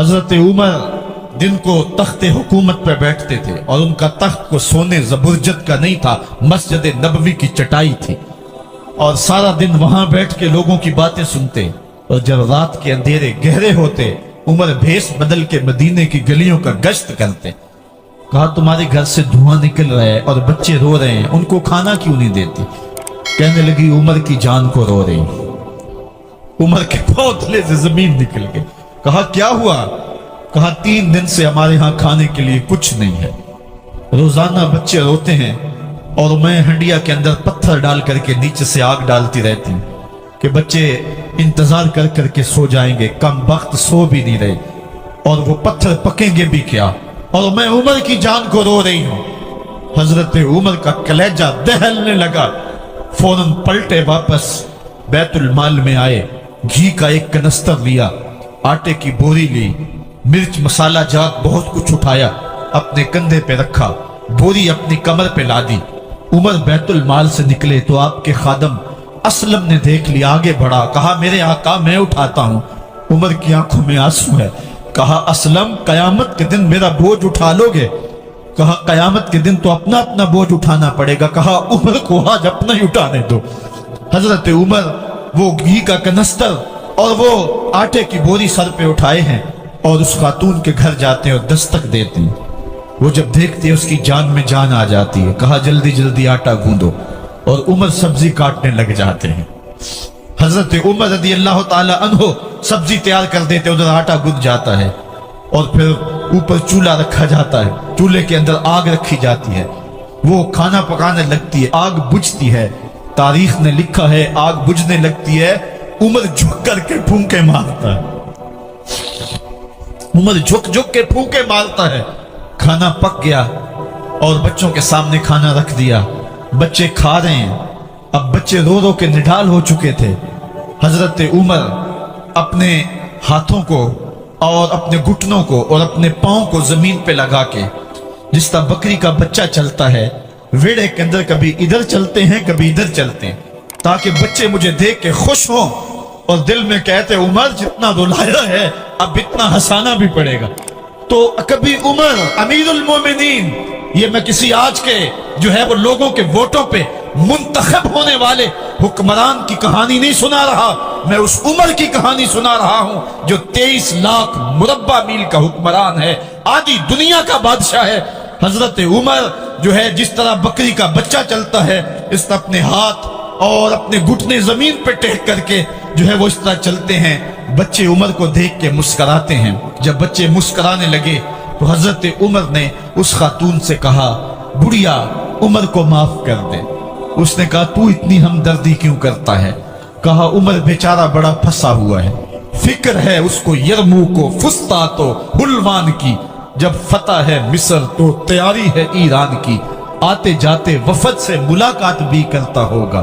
हजरत उमर दिन को तख्ते हुकूमत पर बैठते थे और उनका तख्त को सोने जबरजत का नहीं था, मस्जिद नबवी की चटाई थी और सारा दिन वहां बैठ के लोगों की बातें सुनते। और जब रात के अंधेरे गहरे होते उमर भेष बदल के मदीने की गलियों का गश्त करते। कहा तुम्हारे घर से धुआं निकल रहा है और बच्चे रो रहे हैं, उनको खाना क्यों नहीं देती? कहने लगी उमर की जान को रो रही। उमर के पांव तले से जमीन निकल गई। कहा क्या हुआ? कहा 3 दिन से हमारे यहाँ खाने के लिए कुछ नहीं है, रोजाना बच्चे रोते हैं और मैं हंडिया के अंदर पत्थर डाल करके नीचे से आग डालती रहती हूँ कि बच्चे इंतजार कर करके सो जाएंगे, कम वक्त सो भी नहीं रहे और वो पत्थर पकेंगे भी क्या, और मैं उमर की जान को रो रही हूँ। हजरत उमर का कलेजा दहलने लगा। फौरन पलटे वापस बैतुल माल में आए, घी का एक कनस्तर लिया, आटे की बोरी ली, मिर्च मसाला जात बहुत कुछ उठाया, अपने कंधे पे रखा, बोरी अपनी कमर पे लादी। उमर बैतुल माल से निकले तो आपके खादम असलम ने देख लिया, आगे बढ़ा, कहा मेरे आका मैं उठाता हूं। उमर की आंखों में आंसू है। कहा असलम कयामत के दिन मेरा बोझ उठा लोगे? कहा कयामत के दिन तो अपना अपना बोझ उठाना पड़ेगा। कहा उमर को आज अपना ही उठाने दो। हजरत उमर वो घी का कनस्तर और वो आटे की बोरी सर पे उठाए हैं और उस खातून के घर जाते हैं और दस्तक देते हैं। वो जब देखती है उसकी जान में जान आ जाती है। कहा जल्दी जल्दी आटा गूंदो, और उमर सब्जी काटने लग जाते हैं। हजरत उमर रदी अल्लाह ताला अन्हो सब्जी तैयार कर देते, उधर आटा गूंद जाता है और फिर ऊपर चूल्हा रखा जाता है, चूल्हे के अंदर आग रखी जाती है, वो खाना पकाने लगती है, आग बुझती है। तारीख ने लिखा है आग बुझने लगती है, उमर झुक करके फूंके मारता है। उमर झुक झुक के फूंके मारता है। खाना पक गया और बच्चों के सामने खाना रख दिया, बच्चे खा रहे हैं। अब बच्चे रो रो के निढाल हो चुके थे। हजरत उमर अपने हाथों को और अपने घुटनों को और अपने पांव को जमीन पे लगा के, जिस तरह बकरी का बच्चा चलता है वेड़े के अंदर, कभी इधर चलते हैं कभी इधर चलते हैं, ताकि बच्चे मुझे देख के खुश हों और दिल में कहते उमर जितना रुलाया है अब इतना हंसाना भी पड़ेगा। तो कभी उमर अमीरुल मोमिनीन, ये मैं किसी आज के जो है वो लोगों के वोटों पे मुंतखब होने वाले हुक्मरान की कहानी नहीं सुना रहा, मैं उस उमर की कहानी सुना रहा हूं जो 23 लाख मुरब्बा मील का हुक्मरान है, आधी दुनिया का बादशाह है। हजरत उमर जो है जिस तरह बकरी का बच्चा चलता है, इस तरह अपने हाथ और अपने घुटने जमीन पे टेक करके जो है वो इस तरह चलते हैं। बच्चे उमर को देख के मुस्कुराते हैं। जब बच्चे मुस्कुराने लगे तो हजरत उमर ने उस खातून से कहा बुढ़िया उमर को माफ कर दे। उसने कहा तू इतनी हमदर्दी क्यों करता है? कहा उमर बेचारा बड़ा फंसा हुआ है, फिक्र है उसको यरमू को फुस्ता तो हुलवान की, जब फतह है मिस्र तो तैयारी है ईरान की, आते जाते वफद से मुलाकात भी करता होगा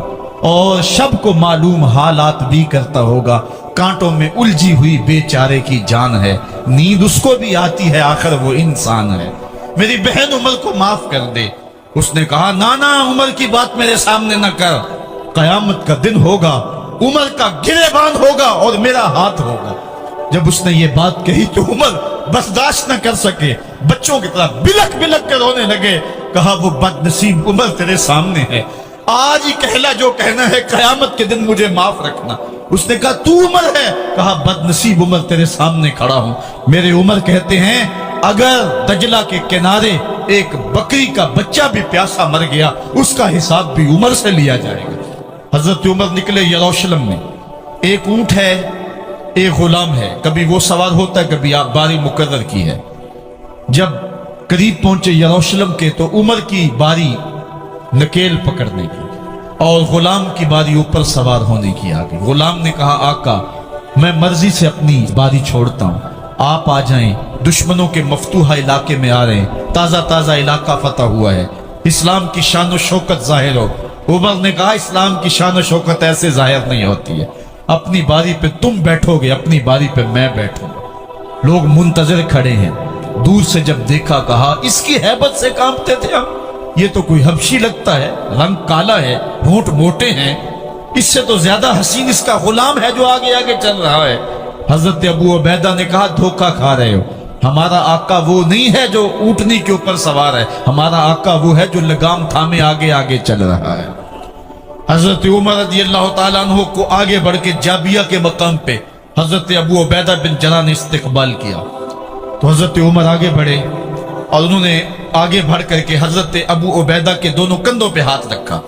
और शब को मालूम हालात भी करता होगा, कांटों में उलझी हुई बेचारे की जान है, नींद उसको भी आती है आखिर वो इंसान है, मेरी बहन उमर को माफ कर दे। उसने कहा ना ना उमर की बात मेरे सामने न कर, कयामत का दिन होगा, उमर का गिरेबान होगा और मेरा हाथ होगा। जब उसने ये बात कही तो उमर बर्दाश्त न कर सके, बच्चों की तरह बिलक बिलक कर रोने लगे। कहा वो बदनसीब उमर तेरे सामने है, आज ही कहला जो कहना है, कयामत के दिन मुझे माफ रखना। उसने कहा तू उमर है? कहा बदनसीब उमर तेरे सामने खड़ा हूं। मेरे उमर कहते हैं अगर दजला के किनारे एक बकरी का बच्चा भी प्यासा मर गया उसका हिसाब भी उमर से लिया जाएगा। हजरत उमर निकले यरूशलेम में, एक ऊंट है एक गुलाम है, कभी वो सवार होता है कभी आप बारी मुकर्रर की है। जब करीब पहुंचे यरूशलेम के तो उमर की बारी नकेल पकड़ने की और गुलाम की बारी ऊपर सवार होने की आ गई। गुलाम ने कहा आका मैं मर्जी से अपनी बारी छोड़ता हूं, आप आ जाएं, दुश्मनों के मफतूहा इलाके में आ रहे हैं, ताजा ताजा इलाका फतह हुआ है, इस्लाम की शान और शौकत जाहिर हो। उमर ने कहा इस्लाम की शान और शौकत ऐसे जाहिर नहीं होती है, अपनी बारी पे तुम बैठोगे, अपनी बारी पे मैं बैठूंगा। लोग मुंतजर खड़े हैं, दूर से जब देखा कहा इसकी हैबत से कांपते थे हम, ये तो कोई हबशी लगता है, रंग काला है, होंठ मोटे हैं, इससे तो ज्यादा हसीन इसका गुलाम है जो आगे आगे चल रहा है। حضرت ابو عبیدہ نے کہا دھوکہ کھا رہے ہو، ہمارا آقا وہ نہیں ہے جو اونٹنی کے اوپر سوار ہے، ہمارا آقا وہ ہے جو لگام تھامے آگے آگے چل رہا ہے۔ حضرت عمر رضی اللہ تعالیٰ عنہ کو آگے بڑھ کے جابیہ کے مقام پہ حضرت ابو عبیدہ بن جراح نے استقبال کیا، تو حضرت عمر آگے بڑھے اور انہوں نے آگے بڑھ کر کے حضرت ابو عبیدہ کے دونوں کندھوں پہ ہاتھ رکھا،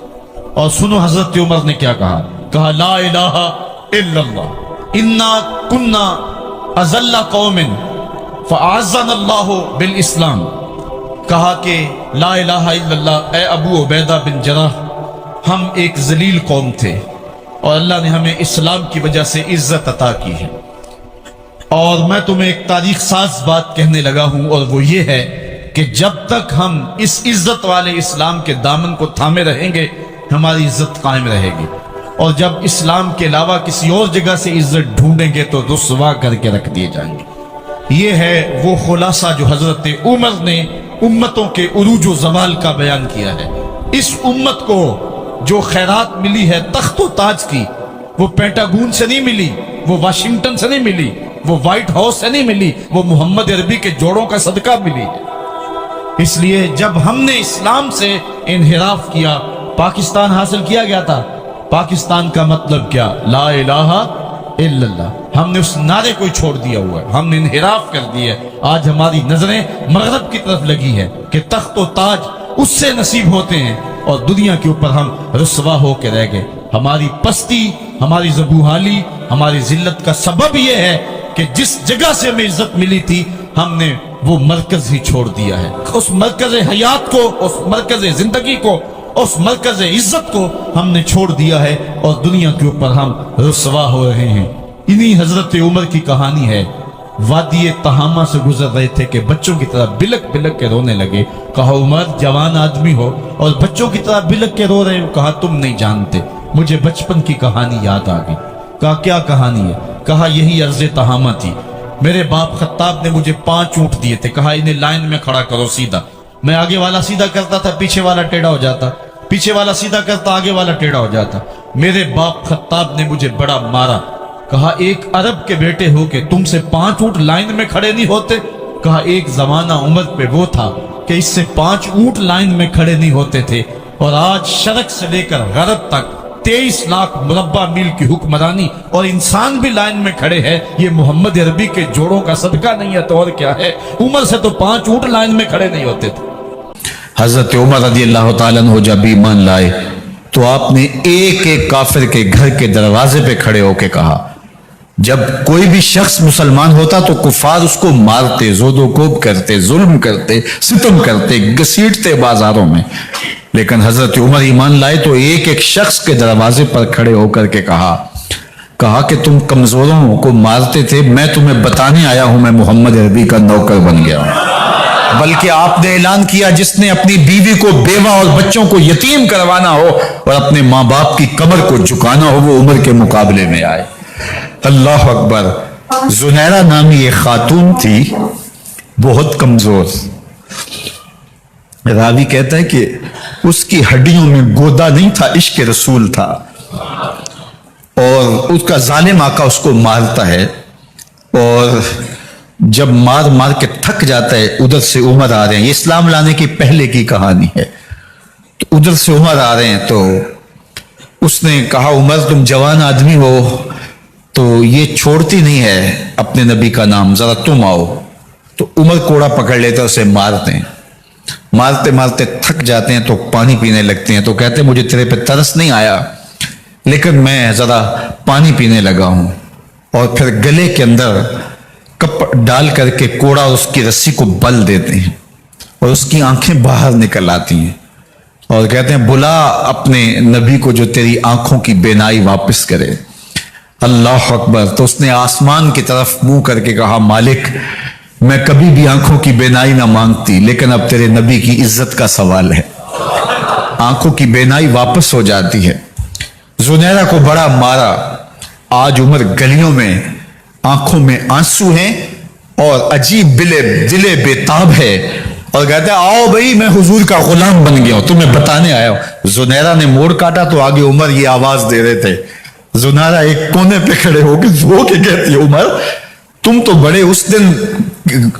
اور سنو حضرت عمر نے کیا کہا لا الہ الا اللہ انا کنا اذل قوم فاعزنا اللہ بالاسلام، کہا کہ لا الہ الا اللہ، اے ابو عبیدہ بن جراح، ہم ایک ذلیل قوم تھے اور اللہ نے ہمیں اسلام کی وجہ سے عزت عطا کی ہے، اور میں تمہیں ایک تاریخ ساز بات کہنے لگا ہوں، اور وہ یہ ہے کہ جب تک ہم اس عزت والے اسلام کے دامن کو تھامے رہیں گے ہماری عزت قائم رہے گی، اور جب اسلام کے علاوہ کسی اور جگہ سے عزت ڈھونڈیں گے تو رسوا کر کے رکھ دیے جائیں گے۔ یہ ہے وہ خلاصہ جو حضرت عمر نے امتوں کے عروج و زوال کا بیان کیا ہے۔ اس امت کو جو خیرات ملی ہے تخت و تاج کی، وہ پینٹاگون سے نہیں ملی، وہ واشنگٹن سے نہیں ملی، وہ وائٹ ہاؤس سے نہیں ملی، وہ محمد عربی کے جوڑوں کا صدقہ ملی ہے۔ اس لیے جب ہم نے اسلام سے انحراف کیا، پاکستان حاصل کیا گیا تھا۔ پاکستان کا مطلب کیا؟ لا الہ الا اللہ۔ ہم نے اس نعرے کو چھوڑ دیا ہوا ہے، ہم نے انحراف کر دیا ہے۔ آج ہماری نظریں مغرب کی طرف لگی ہے کہ تخت و تاج اس سے نصیب ہوتے ہیں، اور دنیا کے اوپر ہم رسوا ہو کے رہ گئے۔ ہماری پستی، ہماری زبوحالی، ہماری ذلت کا سبب یہ ہے کہ جس جگہ سے ہمیں عزت ملی تھی ہم نے وہ مرکز ہی چھوڑ دیا ہے۔ اس مرکز حیات کو، اس مرکز زندگی کو، اس مرکز عزت کو ہم نے چھوڑ دیا ہے، اور دنیا کے اوپر ہم رسوا ہو رہے ہیں۔ انہی حضرت عمر کی کہانی ہے۔ وادی تہامہ سے گزر رہے تھے کہ بچوں کی طرح بلک بلک کے رونے لگے۔ کہا عمر جوان آدمی ہو اور بچوں کی طرح بلک کے رو رہے ہو؟ کہا تم نہیں جانتے، مجھے بچپن کی کہانی یاد آ گئی۔ کہا کیا کہانی ہے؟ کہا یہی عرض تہامہ تھی، میرے باپ خطاب نے مجھے 5 اونٹ دیے تھے، کہا انہیں لائن میں کھڑا کرو سیدھا۔ میں آگے والا سیدھا کرتا تھا، پیچھے والا ٹیڑھا ہو جاتا، پیچھے والا سیدھا کرتا، آگے والا ٹیڑھا ہو جاتا۔ میرے باپ خطاب نے مجھے بڑا مارا۔ کہا ایک عرب کے بیٹے ہو کہ تم سے 5 اونٹ لائن میں کھڑے نہیں ہوتے؟ کہا ایک زمانہ عمر پہ وہ تھا کہ اس سے 5 اونٹ لائن میں کھڑے نہیں ہوتے تھے، اور آج شرق سے لے کر غرب تک 23 لاکھ مربع میل کی حکمرانی، اور انسان بھی لائن میں کھڑے ہیں۔ یہ محمد عربی کے جوڑوں کا صدقہ نہیں ہے تو اور کیا ہے؟ عمر سے تو 5 اونٹ لائن میں کھڑے نہیں ہوتے تھے۔ حضرت عمر رضی اللہ تعالیٰ عنہ جب ایمان لائے تو آپ نے ایک ایک کافر کے گھر کے دروازے پہ کھڑے ہو کے کہا، جب کوئی بھی شخص مسلمان ہوتا تو کفار اس کو مارتے، زود و کوب کرتے، ظلم کرتے، ستم کرتے، گھسیٹتے بازاروں میں، لیکن حضرت عمر ایمان لائے تو ایک ایک شخص کے دروازے پر کھڑے ہو کر کے کہا کہ تم کمزوروں کو مارتے تھے، میں تمہیں بتانے آیا ہوں میں محمد عربی کا نوکر بن گیا ہوں۔ بلکہ آپ نے اعلان کیا جس نے اپنی بیوی کو بیوہ اور بچوں کو یتیم کروانا ہو اور اپنے ماں باپ کی کمر کو جھکانا ہو وہ عمر کے مقابلے میں آئے۔ اللہ اکبر۔ زنیرہ نامی ایک خاتون تھی، بہت کمزور۔ راوی کہتا ہے کہ اس کی ہڈیوں میں گودا نہیں تھا، عشق رسول تھا، اور اس کا ظالم آقا اس کو مارتا ہے، اور جب مار کے تھک جاتا ہے ادھر سے عمر آ رہے ہیں، یہ اسلام لانے کی پہلے کی کہانی ہے، تو ادھر سے عمر آ رہے ہیں، تو اس نے کہا عمر تم جوان آدمی ہو تو یہ چھوڑتی نہیں ہے اپنے نبی کا نام، ذرا تم آؤ۔ تو عمر کوڑا پکڑ لیتے اسے مارتے ہیں، مارتے مارتے تھک جاتے ہیں تو پانی پینے لگتے ہیں، تو کہتے ہیں مجھے تیرے پہ ترس نہیں آیا لیکن میں ذرا پانی پینے لگا ہوں، اور پھر گلے کے اندر کپ ڈال کر کے کوڑا اس کی رسی کو بل دیتے ہیں، اور اس کی آنکھیں باہر نکل آتی ہیں، اور کہتے ہیں بلا اپنے نبی کو جو تیری آنکھوں کی بینائی واپس کرے۔ اللہ اکبر۔ تو اس نے آسمان کی طرف منہ کر کے کہا مالک میں کبھی بھی آنکھوں کی بینائی نہ مانگتی، لیکن اب تیرے نبی کی عزت کا سوال ہے۔ آنکھوں کی بینائی واپس ہو جاتی ہے۔ زنیرہ کو بڑا مارا۔ آج عمر گلیوں میں آنکھوں میں آنسو ہیں اور عجیب دلے بےتاب ہے، اور کہتا ہے آؤ بھائی میں حضور کا غلام بن گیا ہوں، تمہیں بتانے آیا ہوں۔ زنیرہ نے موڑ کاٹا تو آگے عمر یہ آواز دے رہے تھے जुनारा एक कोने पे खड़े होकर रो के कहती है, उमर तुम तो बड़े उस दिन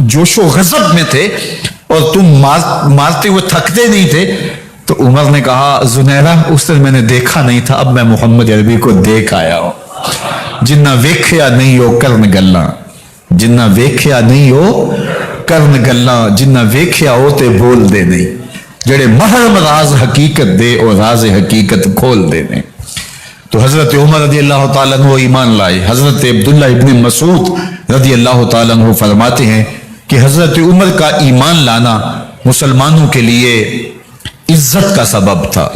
जोशो गजब में थे और तुम मारते हुए थकते नहीं थे। तो उमर ने कहा, जुनैरा उस दिन मैंने देखा नहीं था, अब मैं मोहम्मद अरबी को देख आया हूं। जिन्ना वेख्या नहीं हो करन गल्ला, जिन्ना वेख्या नहीं हो करन गल्ला, जिन्ना वेख्या हो ते बोल दे नहीं, जड़े महरम राज हकीकत दे और राज हकीकत खोल दे नहीं। तो हजरत उमर रदी अल्लाह ताला अन्हु ईमान लाए। हजरत अब्दुल्ला इब्न मसूद रदी अल्लाह ताला अन्हु फरमाते हैं कि हजरत उमर का ईमान लाना मुसलमानों के लिए इज्जत का सबब था।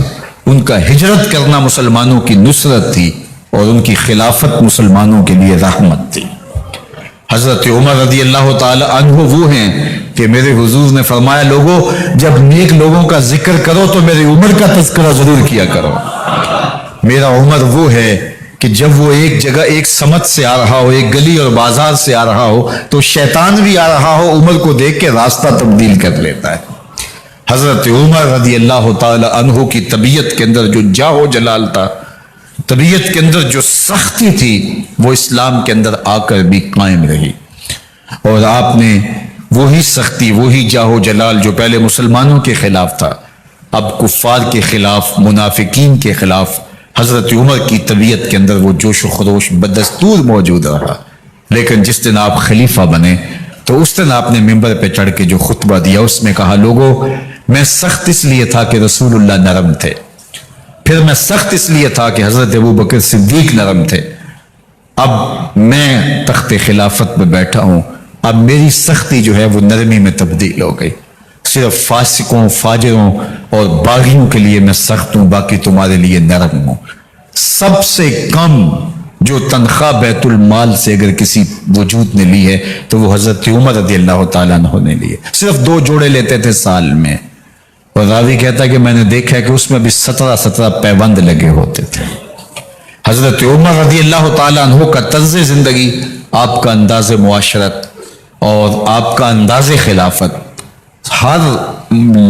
उनका हिजरत करना मुसलमानों की नुसरत थी और उनकी खिलाफत मुसलमानों के लिए रहमत थी। हजरत उमर रदी अल्लाह ताला अन्हु वो हैं कि मेरे हुजूर ने फरमाया, लोगों जब नेक लोगों का जिक्र करो तो मेरे उमर का तज़किरा जरूर किया करो। मेरा उमर वो है कि जब वो एक जगह एक समत से आ रहा हो, एक गली और बाजार से आ रहा हो, तो शैतान भी आ रहा हो, उमर को देख के रास्ता तब्दील कर लेता है। हजरत उमर रदी अल्लाह ताला अन्हु की तबीयत के अंदर जो जाहो जलाल था, तबीयत के अंदर जो सख्ती थी, वो इस्लाम के अंदर आकर भी कायम रही। और आपने वही सख्ती, वही जाहो जलाल जो पहले मुसलमानों के खिलाफ था, अब कुफ्फार के खिलाफ, मुनाफिकीन के खिलाफ हजरत उमर की तबीयत के अंदर वो जोश व खरोश बदस्तूर मौजूद रहा। लेकिन जिस दिन आप खलीफा बने तो उस दिन आपने मिंबर पे चढ़ के जो खुतबा दिया उसमें कहा, लोगों मैं सख्त इसलिए था कि रसूलुल्लाह नरम थे, फिर मैं सख्त इसलिए था कि हजरत अबू बकर सिद्दीक नरम थे, अब मैं तख्ते खिलाफत में बैठा हूं, अब मेरी सख्ती जो है वो नरमी में तब्दील हो गई। सिर्फ फासिकों, फाजिरों और बागियों के लिए मैं सख्त हूं, बाकी तुम्हारे लिए नरम हूं। सबसे कम जो तनख्वाह बैतुल माल से अगर किसी वजूद ने ली है तो वो हजरत उमर रज़ी अल्लाह ताला अन्हु ने ली है। सिर्फ 2 जोड़े लेते थे साल में, और रावी कहता है कि मैंने देखा है कि उसमें भी 17 पैबंद लगे होते थे। हजरत उमर रज़ी अल्लाह ताला अन्हु का तर्ज जिंदगी, आपका अंदाज मुआशरत और आपका अंदाज खिलाफत, हर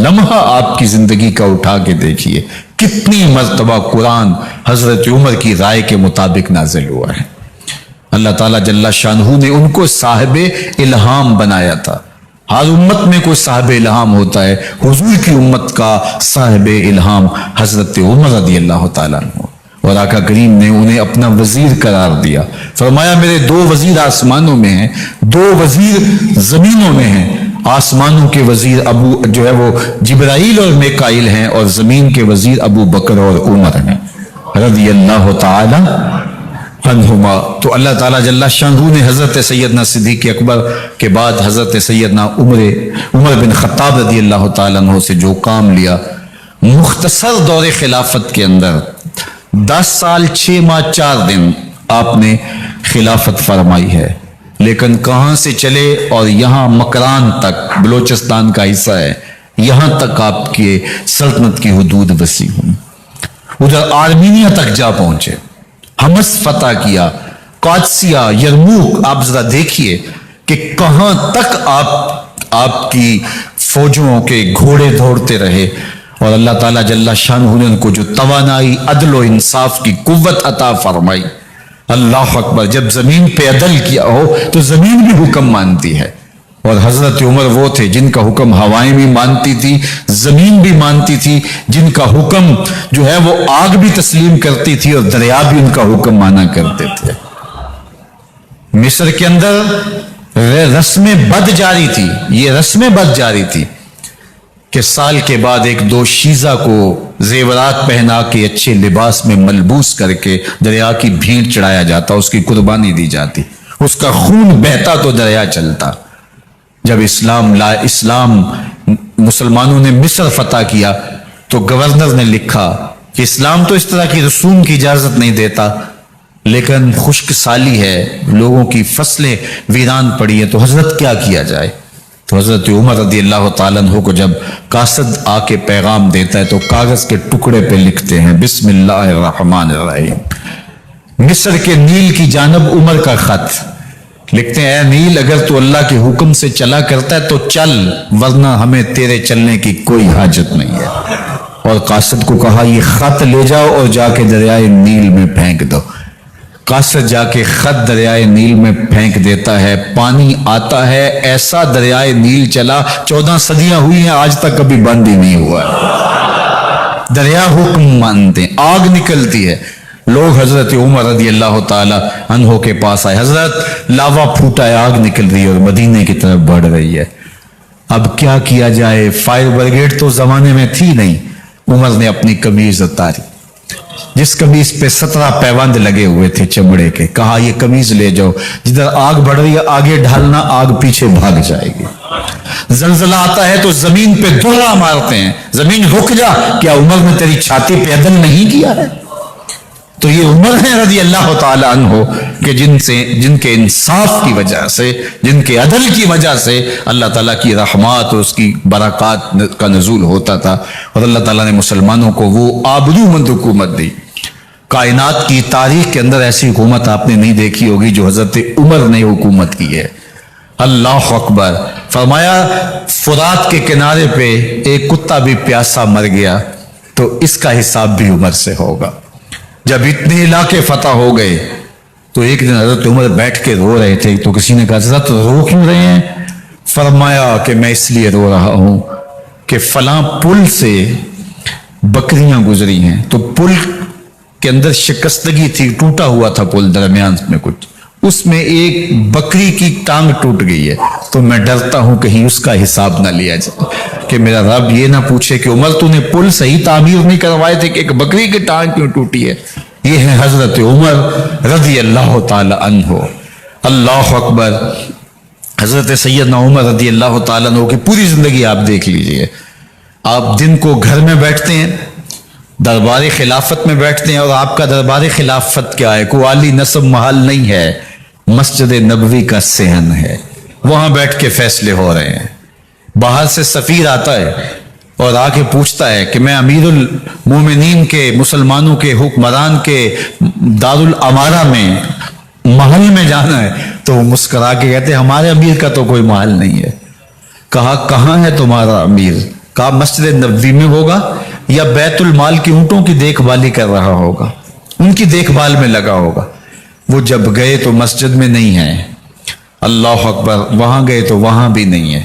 लम्हा आपकी जिंदगी का उठा के देखिए कितनी मर्तबा कुरान हजरत उमर की राय के मुताबिक नाजिल हुआ है। अल्लाह ताला जल्ला शानहू ने उनको साहिब इल्हाम बनाया था। हर उम्मत में कोई साहिब इल्हाम होता है, हुजूर की उम्मत का साहिब इल्हाम हजरत उमर रज़ी अल्लाह ताला अन्हु, और आका करीम ने उन्हें अपना वजीर करार दिया। फरमाया, मेरे 2 वजीर आसमानों में हैं, 2 वजीर जमीनों में हैं। आसमानों के वजीर अबू जो है वो जिब्राइल और मिकाइल हैं, और जमीन के वजीर अबू बकर और उमर हैं रज़ी अल्लाह ताला अन्हुमा। तो अल्लाह ताला जल्ला शानहू ने हजरत सैयदना सिद्दीक़ अकबर के बाद हजरत सैयदना उमर बिन खत्ताब रज़ी अल्लाह ताला अन्हु से जो काम लिया, मुख्तसर दौरे खिलाफत के अंदर 10 साल 6 माह 4 दिन आपने खिलाफत फरमाई है। लेकिन कहां से चले और यहां मकरान तक, बलोचिस्तान का हिस्सा है, यहां तक आपके सल्तनत की हुदूद वसी हुई। उधर आर्मीनिया तक जा पहुंचे, हमस फतह किया, कादसिया, यरमूक। आप जरा देखिए कि कहां तक आपकी फौजों के घोड़े दौड़ते रहे, और अल्लाह ताला जल्ला शानहू ने उनको जो तवानाई, अदल और इंसाफ की कुव्वत अता फरमाई। अल्लाह अकबर। जब जमीन पे अदल किया हो तो जमीन भी हुक्म मानती है, और हजरत उमर वो थे जिनका हुक्म हवाएं भी मानती थी, जमीन भी मानती थी, जिनका हुक्म जो है वो आग भी तस्लीम करती थी और दरिया भी उनका हुक्म माना करते थे। मिस्र के अंदर रस्में बद जारी थी, ये रस्में बद जारी थी कि साल के बाद 1-2 शीजा को जेवरात पहना के अच्छे लिबास में मलबूस करके दरिया की भीड़ चढ़ाया जाता, उसकी कुर्बानी दी जाती, उसका खून बहता तो दरिया चलता। जब इस्लाम मुसलमानों ने मिस्र फतह किया तो गवर्नर ने लिखा कि इस्लाम तो इस तरह की रसूम की इजाजत नहीं देता, लेकिन खुश्क साली है, लोगों की फसलें वीरान पड़ी है, तो हजरत क्या किया जाए। तो हजरत उमर रज़ी अल्लाह ताला अन्हु को जब कासद आके पैगाम देता है तो कागज के टुकड़े पे लिखते हैं, बिस्मिल्लाहिर्रहमानिर्रहीम। मिस्र के नील की जानब उमर का खत लिखते हैं, ऐ नील, अगर तू अल्लाह के हुक्म से चला करता है तो चल, वरना हमें तेरे चलने की कोई हाजत नहीं है। और कासद को कहा, ये खत ले जाओ और जाके दरियाए नील में फेंक दो। قاصد جا کے خط دریائے نیل میں پھینک دیتا ہے، پانی آتا ہے، ایسا دریائے نیل چلا 14 صدیاں ہوئی ہیں آج تک کبھی بند ہی نہیں ہوا ہے۔ دریا حکم مانتے ہیں، آگ نکلتی ہے۔ لوگ حضرت عمر رضی اللہ تعالی عنہ کے پاس آئے، حضرت لاوا پھوٹا ہے، آگ نکل رہی ہے اور مدینے کی طرف بڑھ رہی ہے، اب کیا کیا جائے؟ فائر بریگیڈ تو زمانے میں تھی نہیں۔ عمر نے اپنی قمیض اتاری، جس قمیض پہ 17 پیوند لگے ہوئے تھے چمڑے کے، کہا یہ قمیض لے جاؤ، جدھر آگ بڑھ رہی ہے آگے ڈھالنا، آگ پیچھے بھاگ جائے گی۔ زلزلہ آتا ہے تو زمین پہ دوہرا مارتے ہیں، زمین رک جا، کیا عمر نے تیری چھاتی پہ عدل نہیں کیا ہے؟ تو یہ عمر ہے رضی اللہ تعالی عنہ کہ جن کے انصاف کی وجہ سے، جن کے عدل کی وجہ سے اللہ تعالیٰ کی رحمات اور اس کی برکات کا نزول ہوتا تھا، اور اللہ تعالیٰ نے مسلمانوں کو وہ آبرومند حکومت دی۔ کائنات کی تاریخ کے اندر ایسی حکومت آپ نے نہیں دیکھی ہوگی جو حضرت عمر نے حکومت کی ہے۔ اللہ اکبر۔ فرمایا فرات کے کنارے پہ ایک کتا بھی پیاسا مر گیا تو اس کا حساب بھی عمر سے ہوگا۔ جب اتنے علاقے فتح ہو گئے تو ایک دن حضرت عمر بیٹھ کے رو رہے تھے، تو کسی نے کہا حضرت رو کیوں رہے ہیں؟ فرمایا کہ میں اس لیے رو رہا ہوں کہ فلاں پل سے بکریاں گزری ہیں، تو پل کے اندر شکستگی تھی، ٹوٹا ہوا تھا پل درمیان میں کچھ، اس میں ایک بکری کی ٹانگ ٹوٹ گئی ہے، تو میں ڈرتا ہوں کہیں اس کا حساب نہ لیا جائے، کہ میرا رب یہ نہ پوچھے کہ عمر تو نے پل صحیح تعمیر نہیں کروائے تھے کہ ایک بکری کی ٹانگ کیوں ٹوٹی ہے۔ یہ ہے حضرت عمر رضی اللہ تعالی عنہ۔ اللہ اکبر۔ حضرت سیدنا عمر رضی اللہ تعالیٰ عنہ کی پوری زندگی آپ دیکھ لیجئے، آپ دن کو گھر میں بیٹھتے ہیں، دربار خلافت میں بیٹھتے ہیں، اور آپ کا دربار خلافت کیا ہے؟ کوئی عالی نصب محل نہیں ہے، مسجد نبوی کا صحن ہے، وہاں بیٹھ کے فیصلے ہو رہے ہیں۔ باہر سے سفیر آتا ہے اور آ کے پوچھتا ہے کہ میں امیر المومنین کے، مسلمانوں کے حکمران کے دارالامارہ میں محل میں جانا ہے، تو وہ مسکرا کے کہتے ہیں ہمارے امیر کا تو کوئی محل نہیں ہے۔ کہا کہاں ہے تمہارا امیر؟ کہا مسجد نبوی میں ہوگا یا بیت المال کی اونٹوں کی دیکھ بھالی کر رہا ہوگا، ان کی دیکھ بھال میں لگا ہوگا۔ وہ جب گئے تو مسجد میں نہیں ہے، اللہ اکبر، وہاں گئے تو وہاں بھی نہیں ہے۔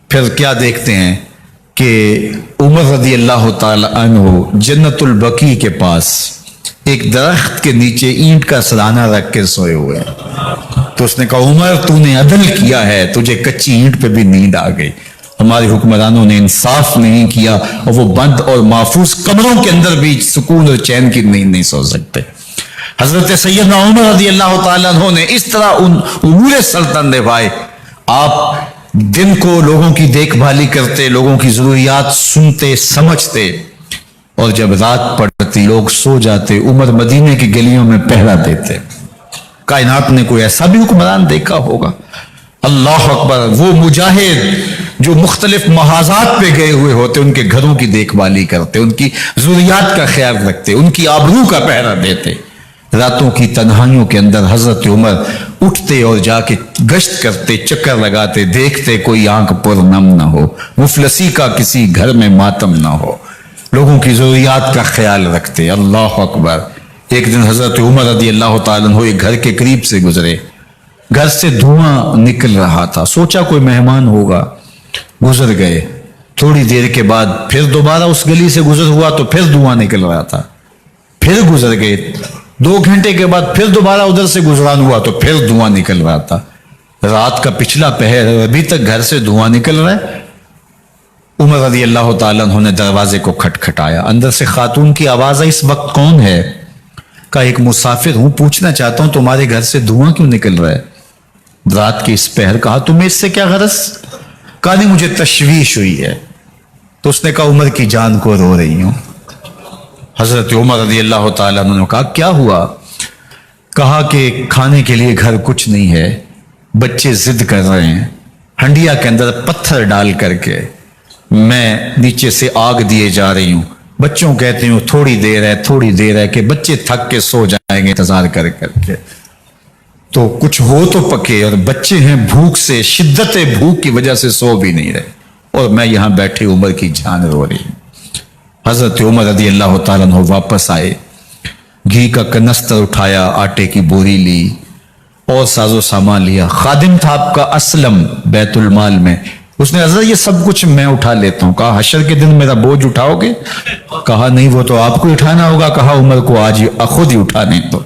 پھر کیا دیکھتے ہیں کہ عمر رضی اللہ تعالی عنہ جنت البقیع کے پاس ایک درخت کے نیچے اینٹ کا سرانہ رکھ کے سوئے ہوئے ہیں۔ تو اس نے کہا عمر تو نے عدل کیا ہے، تجھے کچی اینٹ پہ بھی نیند آ گئی، ہمارے حکمرانوں نے انصاف نہیں کیا، اور وہ بند اور محفوظ کمروں کے اندر بھی سکون اور چین کی نیند نہیں سو سکتے۔ حضرت سیدنا عمر رضی اللہ تعالیٰ عنہ نے اس طرح ان امور سلطنت نبھائے۔ آپ دن کو لوگوں کی دیکھ بھالی کرتے، لوگوں کی ضروریات سنتے سمجھتے، اور جب رات پڑتی لوگ سو جاتے، عمر مدینے کی گلیوں میں پہرا دیتے۔ کائنات نے کوئی ایسا بھی حکمران دیکھا ہوگا؟ اللہ اکبر۔ وہ مجاہد جو مختلف محاذات پہ گئے ہوئے ہوتے، ان کے گھروں کی دیکھ بھالی کرتے، ان کی ضروریات کا خیال رکھتے، ان کی آبرو کا پہرا دیتے۔ راتوں کی تنہائیوں کے اندر حضرت عمر اٹھتے اور جا کے گشت کرتے، چکر لگاتے، دیکھتے کوئی آنکھ پر نم نہ ہو، مفلسی کا کسی گھر میں ماتم نہ ہو، لوگوں کی ضروریات کا خیال رکھتے۔ اللہ اکبر۔ ایک دن حضرت عمر رضی اللہ تعالیٰ عنہ ایک گھر کے قریب سے گزرے، گھر سے دھواں نکل رہا تھا، سوچا کوئی مہمان ہوگا، گزر گئے۔ تھوڑی دیر کے بعد پھر دوبارہ اس گلی سے گزر ہوا تو پھر دھواں نکل رہا تھا، پھر گزر گئے۔ 2 گھنٹے کے بعد پھر دوبارہ ادھر سے گزران ہوا تو پھر دھواں نکل رہا تھا۔ رات کا پچھلا پہر ہے، ابھی تک گھر سے دھواں نکل رہا ہے۔ عمر رضی اللہ تعالیٰ عنہ نے دروازے کو کھٹکھٹایا، اندر سے خاتون کی آواز آئی، اس وقت کون ہے؟ کہا ایک مسافر ہوں، پوچھنا چاہتا ہوں تمہارے گھر سے دھواں کیوں نکل رہا ہے رات کی اس پہر؟ کہا تمہیں اس سے کیا غرض؟ کہا نہیں مجھے تشویش ہوئی ہے۔ تو اس نے کہا عمر کی جان کو رو رہی ہوں۔ حضرت عمر رضی اللہ تعالیٰ عنہ نے کہا کیا ہوا؟ کہا کہ کھانے کے لیے گھر کچھ نہیں ہے، بچے ضد کر رہے ہیں، ہنڈیا کے اندر پتھر ڈال کر کے میں نیچے سے آگ دیے جا رہی ہوں، بچوں کہتے ہیں تھوڑی دیر ہے کہ بچے تھک کے سو جائیں گے انتظار کر کے، تو کچھ ہو تو پکے، اور بچے ہیں بھوک سے، شدت بھوک کی وجہ سے سو بھی نہیں رہے، اور میں یہاں بیٹھے عمر کی جان رو رہی ہوں۔ حضرت عمر رضی اللہ تعالیٰ عنہ واپس آئے، घी का कनस्तर उठाया, आटे की बोरी ली और साजो सामान लिया। खादिम था आपका असलम बैतुल माल में, उसने हजरत ये सब कुछ मैं उठा लेता हूं। कहा हशर के दिन मेरा बोझ उठाओगे? कहा नहीं, वो तो आपको उठाना होगा। कहा उमर को आज खुद ही उठाने दो।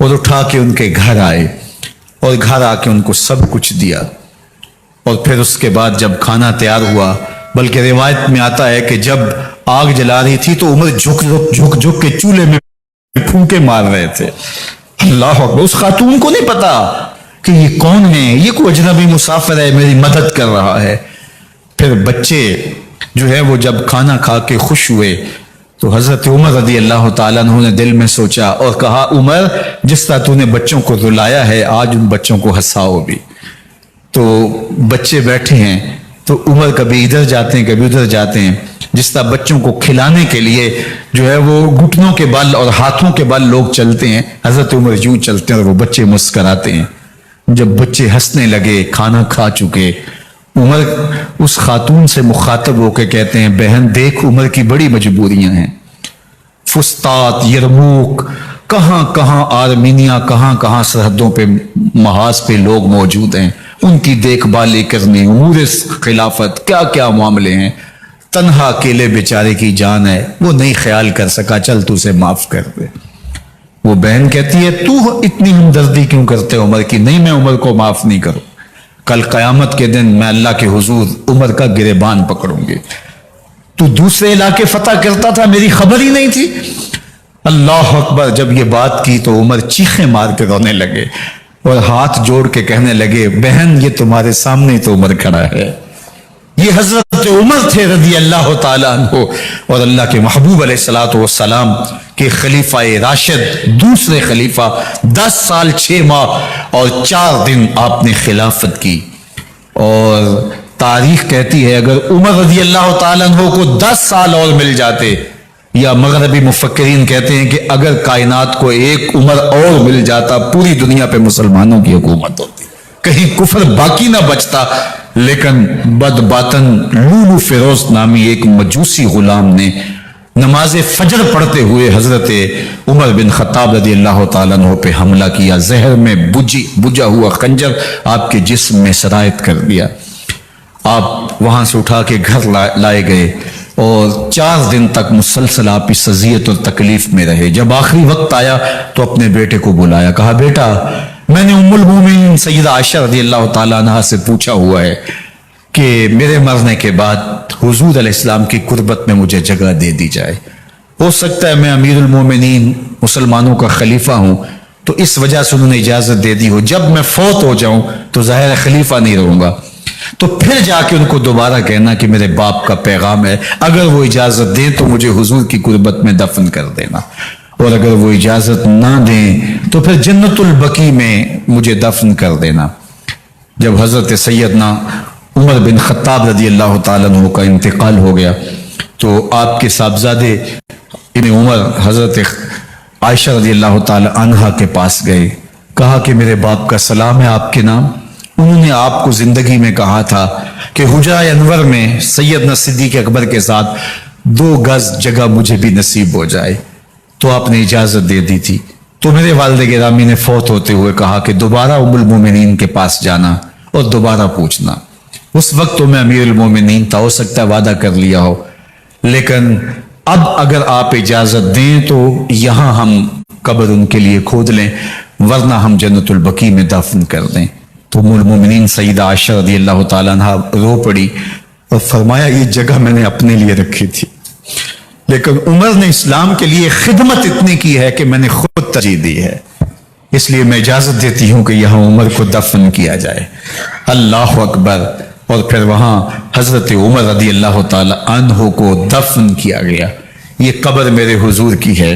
और उठा के उनके घर आए और घर आके उनको सब कुछ दिया। और फिर उसके बाद जब खाना तैयार हुआ, बल्कि रिवायत में आता है कि जब आग जला रही थी तो उमर झुक झुक के चूल्हे में फूंके मार रहे थे। अल्लाह अकबर। उस खातून को नहीं पता कि ये कौन है, ये कोई अजनबी मुसाफिर है, मेरी मदद कर रहा है। फिर बच्चे जो है वो जब खाना खा के खुश हुए तो हजरत उमर रदी अल्लाह ताला अन्हु ने दिल में सोचा और कहा, उमर जिस तरह तूने बच्चों को रुलाया है, आज उन बच्चों को हंसाओ भी। तो बच्चे बैठे हैं तो उमर कभी इधर जाते हैं कभी उधर जाते हैं। जिस तरह बच्चों को खिलाने के लिए जो है वो घुटनों के बल और हाथों के बल लोग चलते हैं, हजरत उमर यूं चलते हैं और वो बच्चे मुस्कराते हैं। जब बच्चे हंसने लगे, खाना खा चुके, उमर उस खातून से मुखातब होकर कहते हैं, बहन देख उमर की बड़ी मजबूरियां हैं। फुस्तात, यरमूक, कहां कहां आर्मीनिया, कहां कहां सरहदों पे महाज पे लोग मौजूद हैं, उनकी देखभाल करनी, उमूर खिलाफत, क्या क्या मामले हैं। तन्हा अकेले बेचारे की जान है, वो नहीं ख्याल कर सका, चल तू उसे माफ कर दे। वो बहन कहती है, तू इतनी हमदर्दी क्यों करते उमर की? नहीं, मैं उमर को माफ नहीं करूं। कल कयामत के दिन मैं अल्लाह के हुजूर उमर का गिरेबान पकड़ूंगी। तू दूसरे इलाके फतह करता था, मेरी खबर ही नहीं थी। अल्लाह अकबर। जब ये बात की तो उमर चीखें मार के रोने लगे और हाथ जोड़ के कहने लगे, बहन ये तुम्हारे सामने तो उमर खड़ा है, ये हजरत उमर थे रदी अल्लाह ताला अन्हु और अल्लाह के महबूब अलैहिस्सलातु वस्सलाम के खलीफा राशिद, दूसरे खलीफा। 10 साल 6 माह और 4 दिन आपने खिलाफत की। और तारीख कहती है अगर उमर रदी अल्लाह ताला अन्हु को 10 साल और मिल जाते, या मगरबी मुफक्किरीन कहते हैं कि अगर कायनात को एक उमर और मिल जाता, पूरी दुनिया पे मुसलमानों की हुकूमत होती, कहीं कुफर बाकी ना बचता। लेकिन बदबातन लूलू फिरोज नामी एक मजूसी गुलाम ने नमाज फजर पढ़ते हुए हजरत उमर बिन खत्ताब रदी अल्लाह ताला अन्हु पे हमला किया। जहर में बुझा हुआ खंजर आपके जिस्म में सरायत कर दिया। आप वहां से उठा के घर लाए गए और 4 दिन तक मुसलसल आप इस अजियत और तकलीफ में रहे। जब आखिरी वक्त आया तो अपने बेटे को बुलाया, कहा बेटा मैंने उम्मुल मोमिनीन सैयदा आयशा रज़ी अल्लाह ताला अन्हा से पूछा हुआ है कि मेरे मरने के बाद हुजूर अलैहिस्सलाम की कुर्बत में मुझे जगह दे दी जाए। हो सकता है मैं अमीरुल मोमिनीन मुसलमानों का खलीफा हूं तो इस वजह से उन्होंने इजाजत दे दी हो, जब मैं फौत हो जाऊं तो जाहिर खलीफा नहीं रहूंगा। तो फिर जाके उनको दोबारा कहना कि मेरे बाप का पैगाम है, अगर वो इजाजत दें तो मुझे हुजूर की कुर्बत में दफन कर देना, और अगर वो इजाजत ना दें तो फिर जन्नतुल बकी में मुझे दफन कर देना। जब हजरत सैयदना उमर बिन खत्ताब रज़ी अल्लाह ताला अन्हु का इंतकाल हो गया तो आपके साहबजादे इब्न उमर हजरत आयशा रज़ी अल्लाह ताला अन्हा के पास गए, कहा कि मेरे बाप का सलाम है आपके नाम। उन्होंने आपको जिंदगी में कहा था कि हुजरा अनवर में सैयदना सिद्दीक अकबर के साथ 2 गज जगह मुझे भी नसीब हो जाए, तो आपने इजाजत दे दी थी। तो मेरे वालिद गिरामी ने फौत होते हुए कहा कि दोबारा उम्मुल मोमिनीन के पास जाना और दोबारा पूछना। उस वक्त तो मैं अमीरुल मोमिनीन था, हो सकता है वादा कर लिया हो, लेकिन अब अगर आप इजाजत दें तो यहां हम कब्र उनके लिए खोद लें, वरना हम जन्नतुल बकी में दफन कर दें। तो उम्मुल मोमिनीन सईदा आयशा रज़ी अल्लाह ताला अन्हा रो पड़ी और फरमाया ये जगह मैंने अपने लिए रखी थी, लेकिन उमर ने इस्लाम के लिए खिदमत इतनी की है कि मैंने खुद तरजीह दी है, इसलिए मैं इजाजत देती हूं कि यहां उमर को दफन किया जाए। अल्लाह अकबर। और फिर वहां हजरत उमर रज़ी अल्लाह ताला अन्हु को दफन किया गया। ये कब्र मेरे हुजूर की है,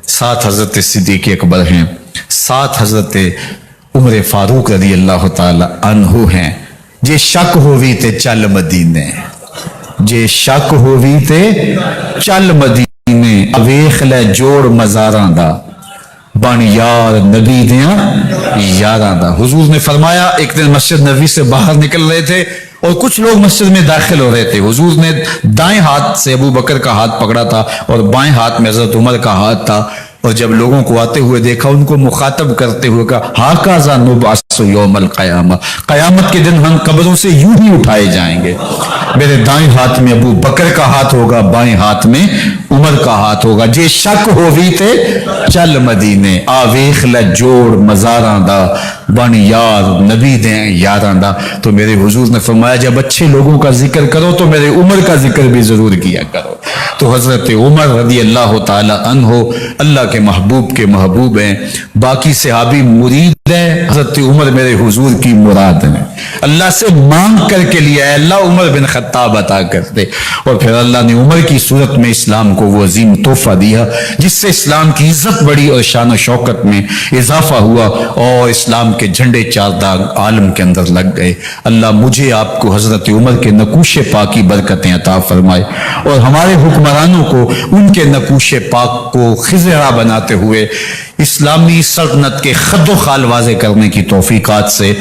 7 हजरत सिद्दीक अकबर हैं, 7 हजरत उमर फारूक रज़ी अल्लाह ताला अन्हु हैं। जे शक होवी ते चल मदीने, जे शक होवी ते चल मदीने, वेख ले जोड़ मजारां दा बन यार नबी दियां यारां दा। हुजूर ने फरमाया एक दिन मस्जिद नबी से बाहर निकल रहे थे और कुछ लोग मस्जिद में दाखिल हो रहे थे। हुजूर ने दाएं हाथ से अबू बकर का हाथ पकड़ा था और बाएं हाथ में हजरत उमर का हाथ था। اور جب لوگوں کو آتے ہوئے دیکھا ان کو مخاطب کرتے ہوئے کہا ہاکذا نبعث یوم القیامہ، قیامت کے دن ہم قبروں سے یوں ہی اٹھائے جائیں گے، میرے دائیں ہاتھ میں ابو بکر کا ہاتھ ہوگا، بائیں ہاتھ میں عمر کا ہاتھ ہوگا، جے شک ہووی تے چل مدینے آ ویکھ لے جوڑ مزاراں دا بن یار نبی دے یاراں دا۔ تو میرے حضور نے فرمایا جب اچھے لوگوں کا ذکر کرو تو میرے عمر کا ذکر بھی ضرور کیا کرو۔ تو حضرت عمر رضی اللہ تعالی عنہ اللہ کے محبوب کے محبوب ہیں، باقی صحابی مرید ہیں، حضرت عمر میرے حضور کی مراد ہیں، اللہ سے مانگ کر کے لیا ہے اللہ عمر بن خطاب عطا کرتے، اور پھر اللہ نے عمر کی صورت میں اسلام کو وہ عظیم تحفہ دیا جس سے اسلام کی عزت بڑی اور شان و شوکت میں اضافہ ہوا اور اسلام کے جھنڈے چار داغ عالم کے اندر لگ گئے۔ اللہ مجھے آپ کو حضرت عمر کے نقوش پاک کی برکتیں عطا فرمائے اور ہمارے حکمرانوں کو ان کے نقوش پاک کو خزرہ بناتے ہوئے اسلامی سلطنت کے خد و خال واضح کرنے کی توفیقات سے